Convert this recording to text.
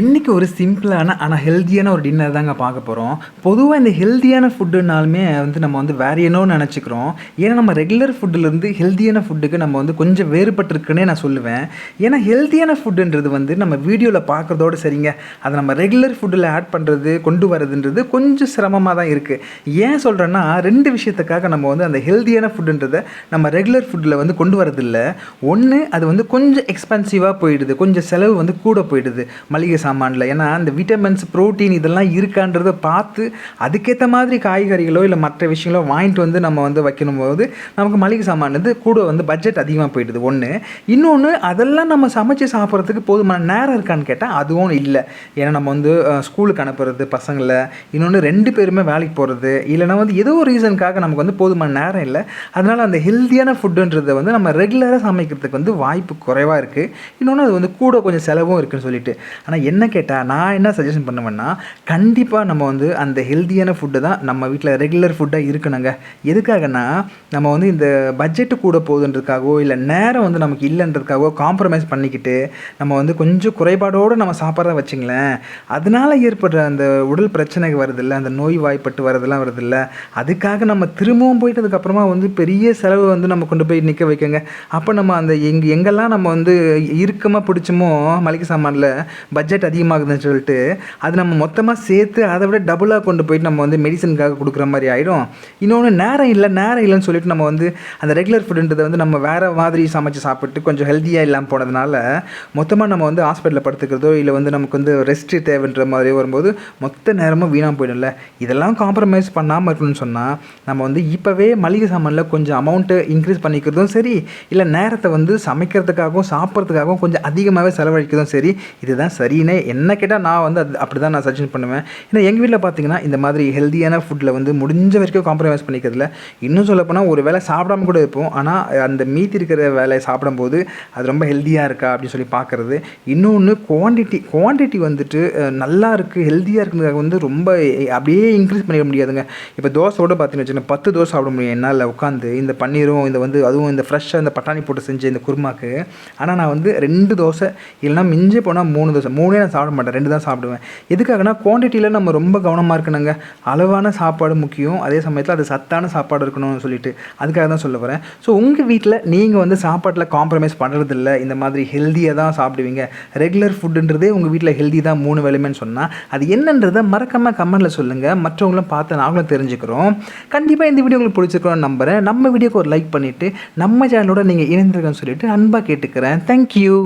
இன்றைக்கி ஒரு சிம்பிளான ஆனால் ஹெல்த்தியான ஒரு டின்னர் தாங்க பார்க்க போகிறோம். பொதுவாக இந்த ஹெல்த்தியான ஃபுட்டுனாலுமே நம்ம வேறு என்னோன்னு நினச்சிக்கிறோம். ஏன்னா நம்ம ரெகுலர் ஃபுட்டுலேருந்து ஹெல்த்தியான ஃபுட்டுக்கு நம்ம கொஞ்சம் வேறுபட்டிருக்குன்னே நான் சொல்லுவேன். ஏன்னா ஹெல்த்தியான ஃபுட்டுன்றது நம்ம வீடியோவில் பார்க்குறதோடு சரிங்க, அதை நம்ம ரெகுலர் ஃபுட்டில் ஆட் பண்ணுறது கொண்டு வரதுன்றது கொஞ்சம் சிரமமாக தான் இருக்குது. ஏன் சொல்கிறேன்னா, ரெண்டு விஷயத்துக்காக நம்ம அந்த ஹெல்த்தியான ஃபுட்டுன்றதை நம்ம ரெகுலர் ஃபுட்டில் கொண்டு வரதில்ல. ஒன்று, அது கொஞ்சம் எக்ஸ்பென்சிவாக போயிடுது, கொஞ்சம் செலவு கூட போயிடுது மளிகை சாமானில். ஏன்னா அந்த விட்டமின்ஸ், ப்ரோட்டீன் இதெல்லாம் இருக்கான்றதை பார்த்து அதுக்கேற்ற மாதிரி காய்கறிகளோ இல்லை மற்ற விஷயங்களோ வாங்கிட்டு நம்ம வைக்கணும் போது நமக்கு மளிகை சாமான் கூட பட்ஜெட் அதிகமாக போயிடுது. ஒன்று. இன்னொன்று, அதெல்லாம் நம்ம சமைச்சு சாப்பிட்றதுக்கு போதுமான நேரம் இருக்கான்னு கேட்டால் அதுவும் இல்லை. ஏன்னா நம்ம ஸ்கூலுக்கு அனுப்புறது பசங்களை, இன்னொன்று 2 பேருமே வேலைக்கு போகிறது, இல்லைனா ஏதோ ஒரு ரீசனுக்காக நமக்கு போதுமான நேரம் இல்லை. அதனால் அந்த ஹெல்த்தியான ஃபுட்டுன்றதை நம்ம ரெகுலராக சமைக்கிறதுக்கு வாய்ப்பு குறைவாக இருக்குது. இன்னொன்று, அது கூட கொஞ்சம் செலவும் இருக்குதுன்னு சொல்லிட்டு. ஆனால் என்ன கேட்டால் நான் என்ன சஜஷன் பண்ணுவேன்னா, கண்டிப்பாக நம்ம அந்த ஹெல்த்தியான ஃபுட்டு தான் நம்ம வீட்டில் ரெகுலர் ஃபுட்டாக இருக்கணுங்க. எதுக்காகனா, நம்ம இந்த பட்ஜெட்டு கூட போகுதுன்றதுக்காகவோ இல்லை நேரம் நமக்கு இல்லைன்றதுக்காகவோ காம்ப்ரமைஸ் பண்ணிக்கிட்டு நம்ம கொஞ்சம் குறைபாடோடு நம்ம சாப்பிட்றத வச்சுங்களேன், அதனால் ஏற்படுற அந்த உடல் பிரச்சனைகள் வருதில்ல, அந்த நோய் வாய்ப்பட்டு வரதெல்லாம் வருதில்ல, அதுக்காக நம்ம திரும்பவும் போயிட்டு அதுக்கப்புறமா பெரிய செலவு நம்ம கொண்டு போய் நிற்க வைக்கங்க. அப்போ நம்ம அந்த எங்கெல்லாம் நம்ம இறுக்கமாக பிடிச்சோமோ மளிகை சாமானில் பட்ஜெட் அதிகமாகுதுன்னு சொல்லிட்டு அது நம்ம மொத்தமாக சேர்த்து அதை விட டபுளாக கொண்டு போயிட்டு நம்ம மெடிசனுக்காக கொடுக்குற மாதிரி ஆகிடும். இன்னொன்று, நேரம் இல்லைன்னு சொல்லிட்டு நம்ம அந்த ரெகுலர் ஃபுட்டுன்றதை நம்ம வேறு மாதிரி சமைச்சு சாப்பிட்டு கொஞ்சம் ஹெல்த்தியாக இல்லாமல் போனதுனால மொத்தமாக நம்ம ஹாஸ்பிட்டலில் படுத்துக்கிறதோ இல்லை நமக்கு ரெஸ்ட்டு தேவைன்ற மாதிரி வரும்போது மொத்த நேரமும் வீணாக போயிடும்ல. இதெல்லாம் காம்ப்ரமைஸ் பண்ணாமல் இருக்கணும்னு சொன்னால் நம்ம இப்போவே மளிகை சாமானில் கொஞ்சம் அமௌண்ட்டு இன்க்ரீஸ் பண்ணிக்கிறதும் சரி, இல்லை நேரத்தை சமைக்கிறதுக்காகவும் சாப்பிட்றதுக்காகவும் கொஞ்சம் அதிகமாகவே செலவழிக்கிறதும் சரி, இதுதான் சரின்னு என்ன கேட்டால் நான் அது அப்படி தான் நான் சஜஷன் பண்ணுவேன். ஏன்னா எங்கள் வீட்டில் பார்த்தீங்கன்னா இந்த மாதிரி ஹெல்த்தியான ஃபுட்டில் முடிஞ்ச வரைக்கும் காம்ப்ரமைஸ் பண்ணிக்கிறதுல. இன்னும் சொல்லப்போனால் ஒரு வேளை சாப்பிடாம கூட இருப்போம், ஆனால் அந்த மீதி இருக்கிற வேலையை சாப்பிடும்போது அது ரொம்ப ஹெல்த்தியாக இருக்கா அப்படின்னு சொல்லி பார்க்குறது. இன்னொன்று, குவான்டிட்டி நல்லா இருக்குது, ஹெல்த்தியாக இருக்கிறதுக்காக ரொம்ப அப்படியே இன்க்ரீஸ் பண்ணிட முடியாதுங்க. இப்போ தோசையோடு பார்த்தீங்கன்னு வச்சுக்கோங்க, 10 தோசை சாப்பிட முடியும் என்னால் உட்காந்து, இந்த பன்னீரும் இந்த அதுவும் இந்த ஃப்ரெஷ்ஷாக இந்த பட்டாணி போட்டு செஞ்ச இந்த குருமாக்கு. ஆனால் நான் 2 தோசை இல்லைனா மிஞ்சி போனால் 3 தோசை, 3 நான் சாப்பிட மாட்டேன், 2 தான் சாப்பிடுவேன். எதுக்காகனா, குவான்டிட்டியில் நம்ம ரொம்ப கவனமாக இருக்கணுங்க. அளவான சாப்பாடு முக்கியம், அதே சமயத்தில் அது சத்தான சாப்பாடு இருக்கணும்னு சொல்லிட்டு அதுக்காக தான் சொல்ல வரேன். ஸோ உங்கள் வீட்டில் நீங்கள் சாப்பாட்டில் காம்ப்ரமைஸ் பண்ணுறதில்ல, இந்த மாதிரி ஹெல்த்தியாக தான் சாப்பிடுவீங்க, ரெகுலர் ஃபுட்டுன்றதே உங்கள் வீட்டில் ஹெல்த்தி தான் 3 வேளையுமேன்னு சொன்னால் அது என்னன்றதை மறக்காமல் கமெண்ட்டில் சொல்லுங்கள். மற்றவங்களும் பார்த்து நாங்களும் தெரிஞ்சுக்கிறோம். கண்டிப்பாக இந்த வீடியோ உங்களுக்கு பிடிச்சிருக்கோன்னு நம்புகிறேன். நம்ம வீடியோக்கு ஒரு லைக் பண்ணிவிட்டு நம்ம சேனலோட நீங்கள் இணைந்திருக்கன்னு சொல்லிட்டு அன்பாக கேட்டுக்கிறேன். தேங்க்யூ.